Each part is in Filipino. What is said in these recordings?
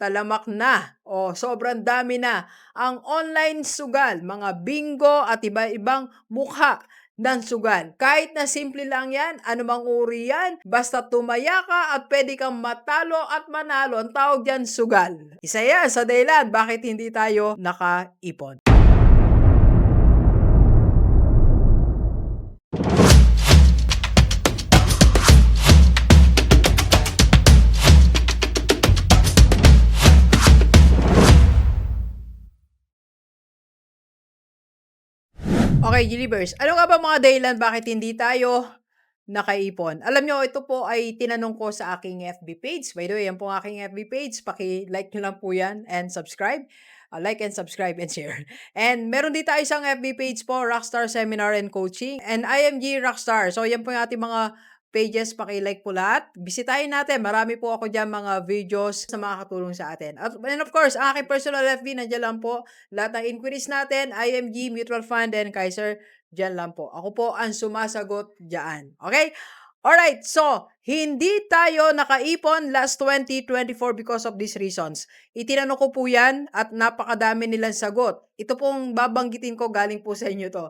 talamak na o sobrang dami na ang online sugal, mga bingo at iba-ibang mukha ng sugal. Kahit na simple lang yan, anumang uri yan, basta tumaya ka at pwede kang matalo at manalo, ang tawag dyan sugal. Isa yan sa dahilan bakit hindi tayo nakaipon. Okay, Gilibers, ano nga ba mga dahilan bakit hindi tayo nakaipon? Alam nyo, ito po ay tinanong ko sa aking FB page. By the way, yan po ang aking FB page. Paki-like nyo lang po yan and subscribe. Like and subscribe and share. And meron din tayo isang FB page po, Rockstar Seminar and Coaching. And IMG Rockstar. So, yan po yung ating mga pages. Paki-like po lahat. Bisitahin natin. Marami po ako dyan mga videos na makakatulong sa atin. And of course, ang aking personal FB, nandiyan lang po. Lahat ng inquiries natin, IMG, Mutual Fund, and Kaiser, diyan lang po. Ako po ang sumasagot diyan. Okay? Alright, so, hindi tayo nakaipon last 2024 because of these reasons. Itinanong ko po yan at napakadami nilang sagot. Ito pong babanggitin ko, galing po sa inyo to.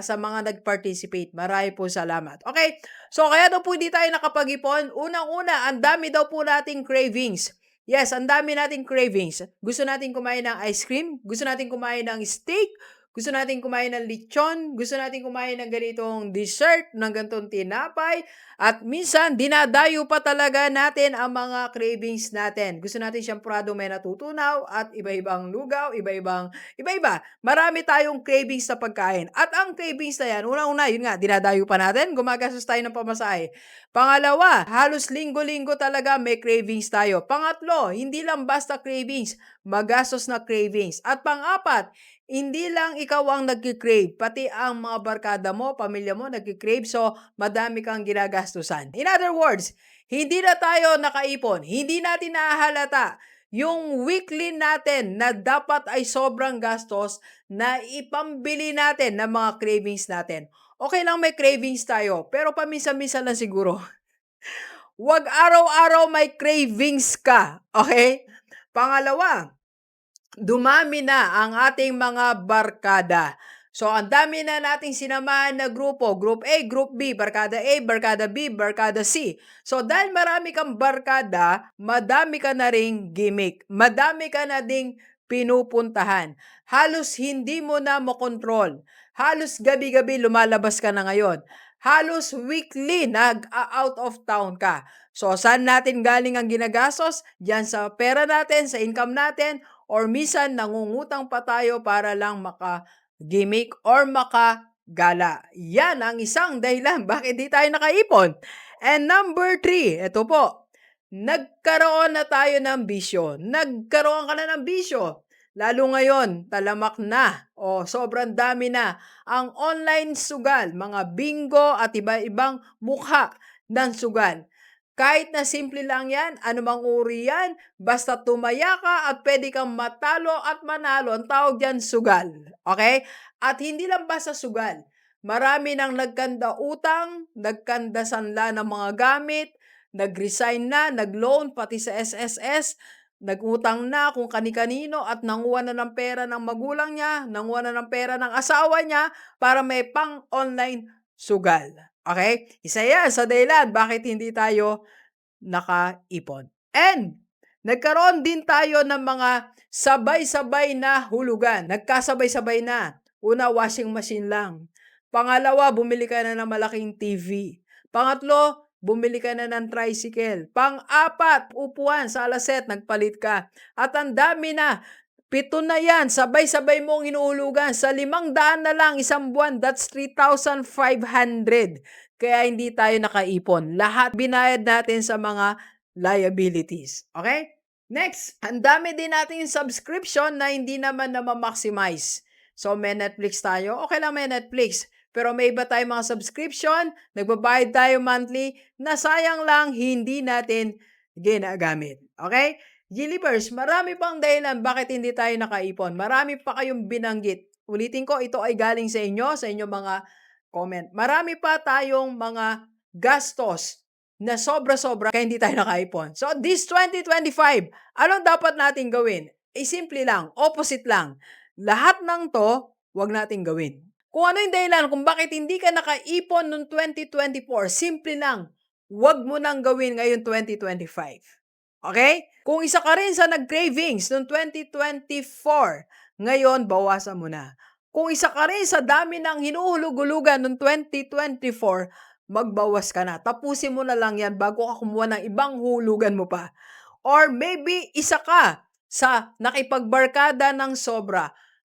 Sa mga nag-participate. Marami po salamat. Okay, so kaya daw po hindi tayo nakapag-ipon. Unang-una, ang dami daw po nating cravings. Yes, ang dami nating cravings. Gusto nating kumain ng ice cream, gusto nating kumain ng steak, gusto nating kumain ng lechon, gusto nating kumain ng ganitong dessert, ng ganitong tinapay, at minsan dinadayo pa talaga natin ang mga cravings natin. Gusto natin siyemprado may natutunaw at iba-ibang lugaw, iba-iba. Marami tayong cravings sa pagkain. At ang cravings na yan, unang-una, yun nga, dinadayo pa natin, gumagastos tayo ng pamasahe. Pangalawa, halos linggo-linggo talaga may cravings tayo. Pangatlo, hindi lang basta cravings, magastos na cravings. At pang-apat, hindi lang ikaw ang nagki-crave, pati ang mga barkada mo, pamilya mo nagki-crave, so madami kang ginagastusan. In other words, hindi na tayo nakaipon, hindi natin nahahalata yung weekly natin na dapat ay sobrang gastos na ipambili natin ng mga cravings natin. Okay lang may cravings tayo, pero paminsan-minsan lang siguro. Huwag araw-araw may cravings ka, okay? Pangalawa, dumami na ang ating mga barkada. So, ang dami na nating sinamahan na grupo. Group A, Group B, Barkada A, Barkada B, Barkada C. So, dahil marami kang barkada, madami ka na ring gimmick. Madami ka na ding pinupuntahan. Halos hindi mo na makontrol. Halos gabi-gabi lumalabas ka na ngayon. Halos weekly nag-out of town ka. So, saan natin galing ang ginagastos? Diyan sa pera natin, sa income natin, or minsan nangungutang pa tayo para lang maka-gimmick or makagala. Yan ang isang dahilan bakit di tayo nakaipon. And number 3, ito po, nagkaroon na tayo ng bisyo. Nagkaroon ka na ng bisyo. Lalo ngayon, talamak na o sobrang dami na ang online sugal, mga bingo at iba-ibang mukha ng sugal. Kahit na simple lang yan, anumang uri yan, basta tumaya ka at pwede kang matalo at manalo, ang tawag dyan sugal. Okay? At hindi lang basta sugal. Marami nang nagkanda utang, nagkanda sanla ng mga gamit, nag-resign na, nag-loan pati sa SSS, nag-utang na kung kani-kanino at nanguha na ng pera ng magulang niya, nanguha na ng pera ng asawa niya para may pang-online sugal. Okay? Isa yan sa dahilan bakit hindi tayo nakaipon. And nagkaroon din tayo ng mga sabay-sabay na hulugan. Nagkasabay-sabay na. Una, washing machine lang. Pangalawa, bumili ka na ng malaking TV. Pangatlo, bumili ka na ng tricycle. Pang-apat, upuan sa alaset, nagpalit ka. At ang dami na, 7 na yan, sabay-sabay mong inuulugan. Sa 500 na lang isang buwan, that's 3,500. Kaya hindi tayo nakaipon. Lahat binayad natin sa mga liabilities. Okay? Next, ang dami din natin yung subscription na hindi naman na ma-maximize. So, may Netflix tayo. Okay lang may Netflix. Pero may iba tayong mga subscription, nagbabayad tayo monthly, na sayang lang hindi natin ginagamit. Okay? Gilibers, marami pang dahilan bakit hindi tayo nakaipon. Marami pa kayong binanggit. Ulitin ko, ito ay galing sa inyo mga comment. Marami pa tayong mga gastos na sobra-sobra kaya hindi tayo nakaipon. So this 2025, anong dapat nating gawin? Simple lang, opposite lang. Lahat ng 'to, 'wag nating gawin. Kung ano yung dahilan kung bakit hindi ka nakaipon noong 2024, simple lang, 'wag mo nang gawin ngayong 2025. Okay? Kung isa ka rin sa nag-cravings noong 2024, ngayon bawasan mo na. Kung isa ka rin sa dami ng hinuhulog-hulugan noong 2024, magbawas ka na. Tapusin mo na lang 'yan bago ka kumuha ng ibang hulugan mo pa. Or maybe isa ka sa nakipagbarkada ng sobra.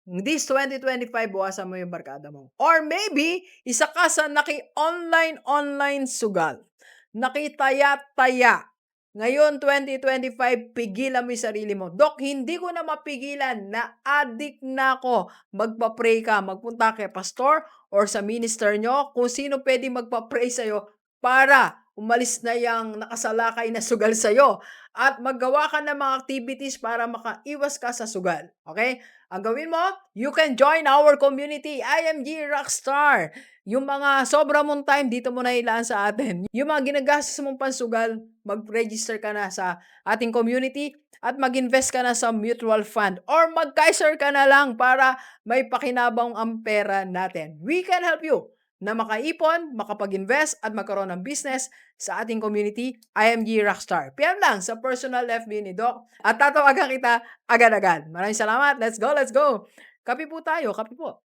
This 2025, bawasan mo yung barkada mo. Or maybe isa ka sa naki-online sugal. Nakitaya-taya. Ngayon 2025, pigilan mo yung sarili mo. Dok, hindi ko na mapigilan, na-addict na ako. Magpa-pray ka, magpunta kay pastor or sa minister nyo, kung sino pwede magpa-pray sa'yo para umalis na yung nakasalakay na sugal sa'yo at maggawa ka ng mga activities para makaiwas ka sa sugal. Okay? Ang gawin mo, you can join our community, IMG Rockstar. Yung mga sobra mong time, dito mo na ilaan sa atin. Yung mga ginagastos mong pansugal, mag-register ka na sa ating community at mag-invest ka na sa mutual fund or mag-Kaiser ka na lang para may pakinabang ang pera natin. We can help you na makaipon, makapag-invest at magkaroon ng business sa ating community, IMG Rockstar. PM lang sa personal FB ni Doc at tatawagan kita agad-agad. Maraming salamat. Let's go, let's go. Kape po tayo, kape po.